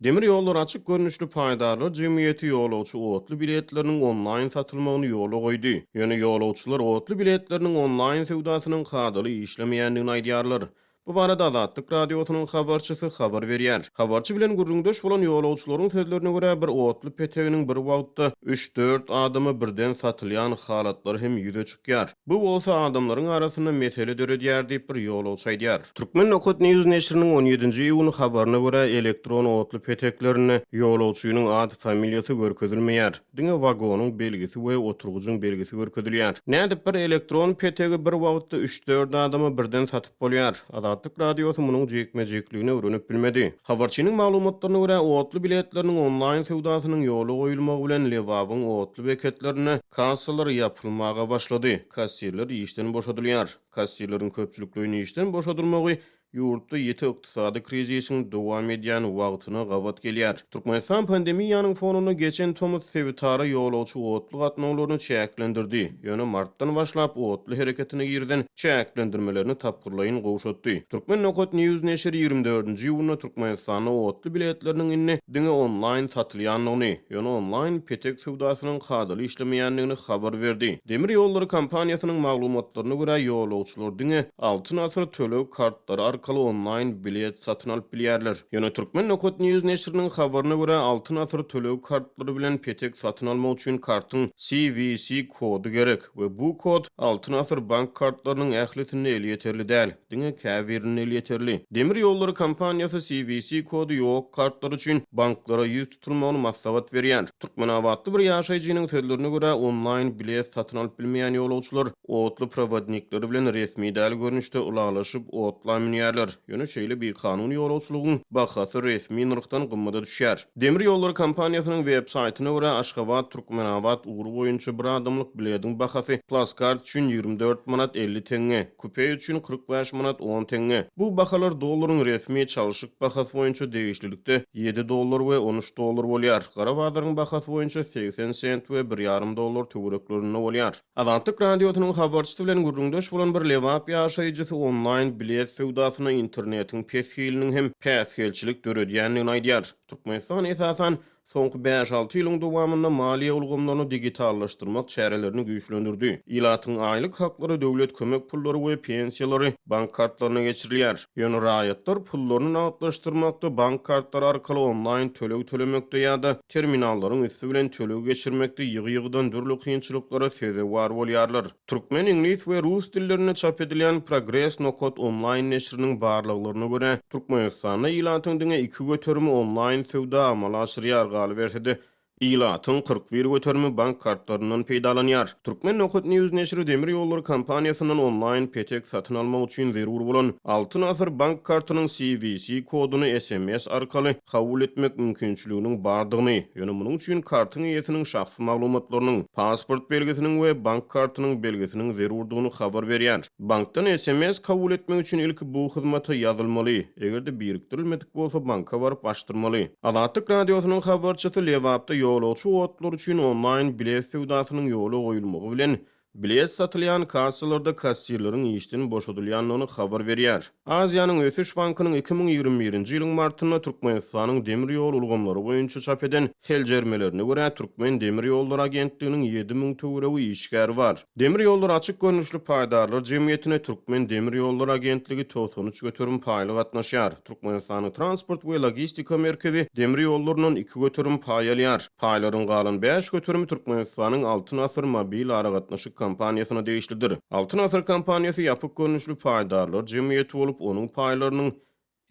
Demir ýollar açyk görnüşli paýdarlar jemgyýeti ýolagçy otly biletleriniň onlaýn satylmagyny ýola goýdy. Ýöne ýolagçylar otly biletleriniň onlaýn sewdasynyň gadaly işlemeýändigini aýdýarlar. Bu barada Azatlyk radiosynyň habarçysy habar berýär. Habarçy bilen gurrundaş bolan ýolagçylaryň sözlerine görä bir otly peteginiň bir wagtda 3-4 adamy birden satylýan halatlar hem ýüze çykýar. Bu bolsa adamlaryň arasynda mesele döredýär diýip bir ýolagçy aýdýar. Türkmen Nokot News neşriniň 17-nji iýuny habaryna görä elektron otly peteklerini ýolagçynyň ad familiýasy görkezilmeýär. Diňe wagonyň belgisi we oturgucyň belgisi görkezilýär. Nädip bir elektron petegi bir wagtda 3-4 adamy birden satyp bolýar. Azatlyk radiosu munyň jekmejekligine öwrenip bilmedi. Habarçynyň maglumatlaryna görä otly biletleriniň onlaýn sewdasynyň ýoly goýulmagy bilen Lewabyň otly beketlerini kassalar ýapylmaga başlady. Kassirler işden boşadylýar. Kassirleriň köpçüliklerini işden boşadylmagy ýurtda ýeti ykdysady krizisiň dowam edýän wagtyna gawat gelýär. Türkmenistan pandemiýanyň fonuna geçen Tomut Sevitara ýolagçy otly gatnawlaryny çäklendirdi. Ýöne martdan başlap otly hereketine girden çäklendirmelerini tapgyrlaýyn gowşatdy. Türkmen Nokot News neşri 24-nji ýylyna Türkmenistana otly biletleriniň inni diňe onlaýn satylýanlygyny, ýöne onlaýn petek sewdasynyň gadaly işlemeýändigini habar berdi. Demir ýollary kompaniýasynyň maglumatlaryna görä ýolagçylar diňe altyn asyr tölew kartlary arkaly onlaýn bilet satyn alyp bilýärler. Ýöne Türkmen Nokot News neşriniň habaryna görä altyn asyr tölew kartlary bilen petek satyn almak üçin kartyň CVC kodu gerek we bu kod altyn asyr bank kartlarynyň ählisini elýeterli däl. Diňe käbirini elýeterli. Demir ýollary kompaniýasy CVC kodu ýok kartlar üçin banklara ýüz tutulmagyny maslahat berýär. Türkmenawatly bir ýaşaýjynyň sözlerine görä onlaýn bilet satyn alyp bilmeýän ýolagçylar otly prowadnikleri bilen resmi däl görnüşde ulaglaşyp otlamynýarlar. Ýöne şeýle bir kanun ýolagçylygyň bahasy resmi nyrkdan gymmada düşýär. Demir ýollary kompaniýasynyň web saýtyna görä Aşgabat Türkmenawat ugur boýunça bir adamlyk biletiň bahasy plaskart üçin 24 manat 50 teňe, kupe üçin 45 manat 10 teňe. Bu bahalar dollaryň resmi çalyşyk bahasy boýunça degişlilikde 7 dollar we 13 dollar bolýar. Gara badaryň bahasy boýunça 80 sent we 1,5 dollar töwereklerinde bolýar. Azatlyk radiosynyň habarçysy bilen gurrundaş bolan bir Lewap ýaşaýjysy onlaýn bilet sewdasyny internetiň pesgiliniň hem pesgilçilik döredýändigini aýdýar. Türkmenistan esasan soňky 5-6 ýylyň dowamında maliýe ulgamlaryny digitallaşdyrmak çärelerini güýçlendirdi. Ilatyň aýlyk haklary, döwlet kömek pullary we pensiýalary bank kartlaryna geçirilýär. Ýöne raýatlar pullaryny nagdlaşdyrmakda bank kartlary arkaly onlaýn tölew tölemekde ýa-da terminallaryň üstü bilen tölew geçirmekde ýygy-ýygydan dürli kynçylyklara sezewar bolýarlar. Türkmen, ingliz we rus dillerine çap edilýän Progress Nokot onlaýn neşriniň barlyklaryna görä Türkmenistanda ilatyň diňe 2 göterimi onlaýn sewda amala aşyrýar galy bersede İlatyň 41 göterimi bank kartlaryndan peýdalanýar. Türkmen Nokot News neşri demir ýollary kompaniýasynyň onlaýn petek satyn almak üçin zerur bolan altyn asyr bank kartynyň CVC koduny SMS arkaly kabul etmek mümkinçiliginiň bardygyny, ýöne munyň üçin kartyň ýetiniň şahsy maglumatlarynyň, pasport belgesiniň we bank kartynyň belgesiniň zerurdygyny habar berýär. Bankdan SMS kabul etmek üçin ilk bu hyzmata ýazylmaly. Egerde birikdirilmedik bolsa banka baryp açdyrmaly. Azatlyk radiosynyň habarçysy Lewapda ýolagçy otlar üçin onlaýn bilet sewdasynyň ýoly goýulmagy bilen bilet satylýan kassalarda kassirleriň işden boşadylýanlygyny habar berýär. Aziýanyň Ösüş bankynyň 2021-nji ýylyň martyna Türkmenistanyň demir ýol ulgamlary boýunça çap eden seljermelerine görä Türkmen Demir ýolları agentliginiň 7000 töwereği işgäri bar. Demir ýolları açyk görnüşli paýdarlar jemgyýetine Türkmen Demir ýolları agentligi 93 göterim paýly gatnaşýar. Türkmenistanyň transport we logistika merkezi demir ýollarynyň 2 göterim paý alýar. Paýlaryň galan 5 göterimi Türkmenistanyň altyn asyr mobil ara gatnaşyk kompaniýasyna degişlidir. Altyn asyr kompaniýasy ýapyk görnüşli paýdarlar jemgyýeti bolup, onuň paýlarynyň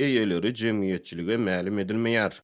eýeleri jemgyýetçilige mälim edilmeýär.